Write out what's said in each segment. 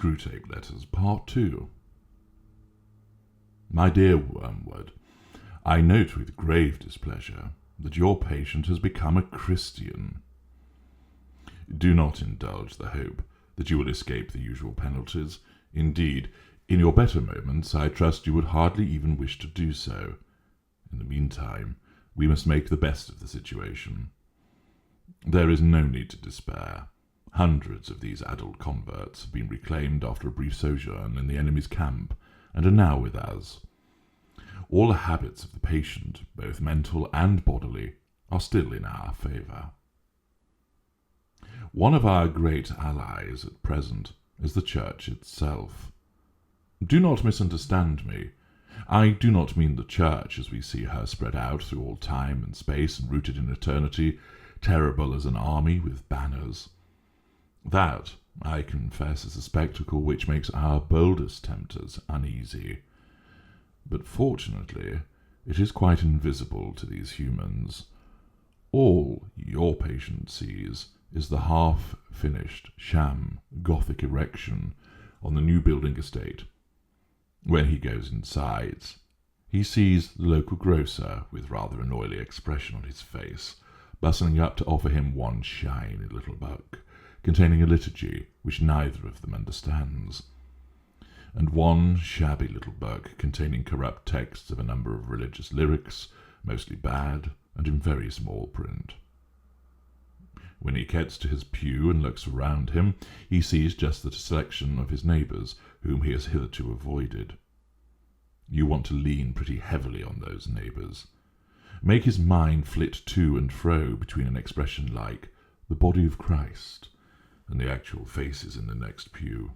Screwtape Letters, Part 2. My dear Wormwood, I note with grave displeasure that your patient has become a Christian. Do not indulge the hope that you will escape the usual penalties. Indeed, in your better moments, I trust you would hardly even wish to do so. In the meantime, we must make the best of the situation. There is no need to despair. Hundreds of these adult converts have been reclaimed after a brief sojourn in the enemy's camp, and are now with us. All the habits of the patient, both mental and bodily, are still in our favour. One of our great allies at present is the Church itself. Do not misunderstand me. I do not mean the Church as we see her spread out through all time and space and rooted in eternity, terrible as an army with banners. That, I confess, is a spectacle which makes our boldest tempters uneasy. But fortunately, it is quite invisible to these humans. All your patient sees is the half-finished, sham, Gothic erection on the new building estate. When he goes inside, he sees the local grocer, with rather an oily expression on his face, bustling up to offer him one shiny little book, containing a liturgy which neither of them understands, and one shabby little book containing corrupt texts of a number of religious lyrics, mostly bad, and in very small print. When he gets to his pew and looks around him, he sees just the selection of his neighbours whom he has hitherto avoided. You want to lean pretty heavily on those neighbours. Make his mind flit to and fro between an expression like the body of Christ and the actual faces in the next pew.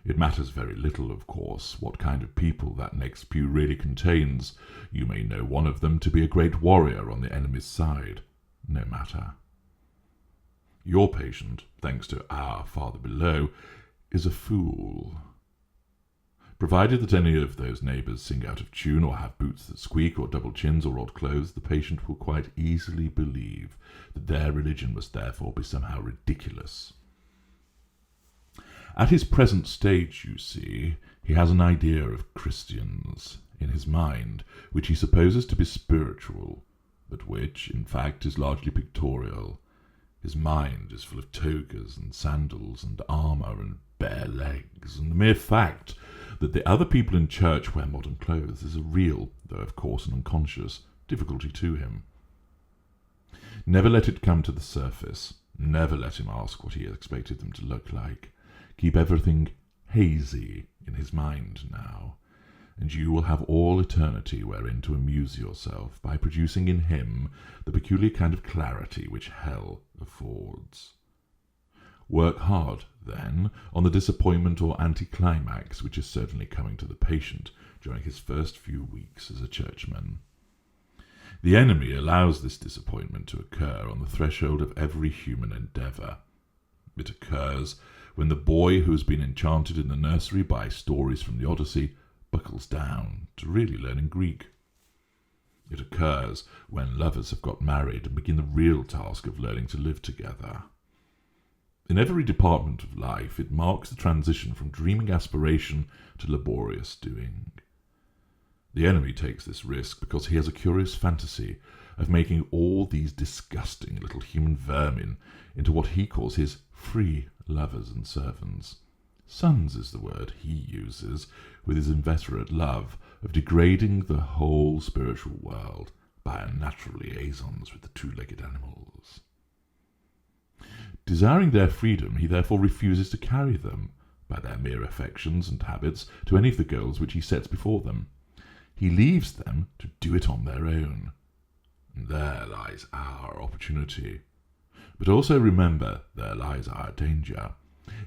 It matters very little, of course, what kind of people that next pew really contains. You may know one of them to be a great warrior on the enemy's side. No matter. Your patient, thanks to our Father below, is a fool. Provided that any of those neighbours sing out of tune, or have boots that squeak, or double chins, or odd clothes, the patient will quite easily believe that their religion must therefore be somehow ridiculous. At his present stage, you see, he has an idea of Christians in his mind, which he supposes to be spiritual, but which, in fact, is largely pictorial. His mind is full of togas and sandals and armour and bare legs, and the mere fact that the other people in church wear modern clothes is a real, though of course an unconscious, difficulty to him. Never let it come to the surface. Never let him ask what he expected them to look like. Keep everything hazy in his mind now, and you will have all eternity wherein to amuse yourself by producing in him the peculiar kind of clarity which hell affords. Work hard, then, on the disappointment or anticlimax which is certainly coming to the patient during his first few weeks as a churchman. The enemy allows this disappointment to occur on the threshold of every human endeavour. It occurs when the boy who has been enchanted in the nursery by stories from the Odyssey buckles down to really learning Greek. It occurs when lovers have got married and begin the real task of learning to live together. In every department of life, it marks the transition from dreaming aspiration to laborious doing. The enemy takes this risk because he has a curious fantasy of making all these disgusting little human vermin into what he calls his free lovers and servants. Sons is the word he uses, with his inveterate love of degrading the whole spiritual world by unnatural liaisons with the two-legged animals. Desiring their freedom, he therefore refuses to carry them, by their mere affections and habits, to any of the goals which he sets before them. He leaves them to do it on their own. And there lies our opportunity. But also remember, there lies our danger.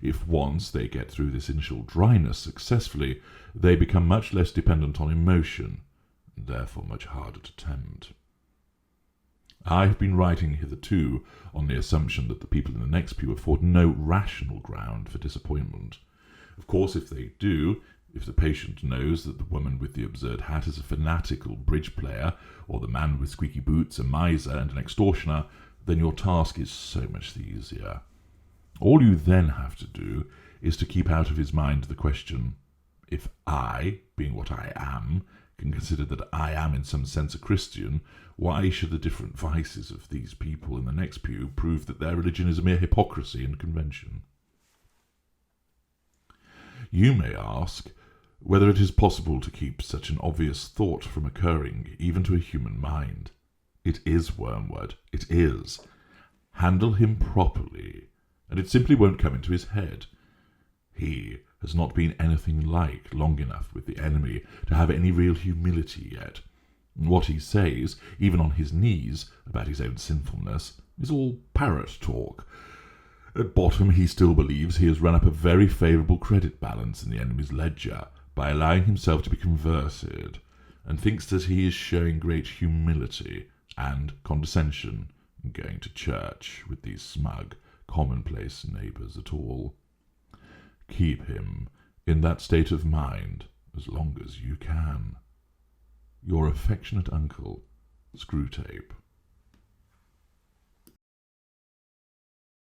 If once they get through this initial dryness successfully, they become much less dependent on emotion, and therefore much harder to tempt. I have been writing hitherto on the assumption that the people in the next pew afford no rational ground for disappointment. Of course, if they do, if the patient knows that the woman with the absurd hat is a fanatical bridge player, or the man with squeaky boots a miser and an extortioner, then your task is so much the easier. All you then have to do is to keep out of his mind the question, if I, being what I am, can consider that I am in some sense a Christian, why should the different vices of these people in the next pew prove that their religion is a mere hypocrisy and convention? You may ask whether it is possible to keep such an obvious thought from occurring even to a human mind. It is, Wormwood, it is. Handle him properly, and it simply won't come into his head. He has not been anything like long enough with the enemy to have any real humility yet. What he says, even on his knees, about his own sinfulness, is all parrot talk. At bottom, he still believes he has run up a very favourable credit balance in the enemy's ledger by allowing himself to be converted, and thinks that he is showing great humility and condescension in going to church with these smug, commonplace neighbours at all. Keep him in that state of mind as long as you can. Your affectionate uncle, Screwtape.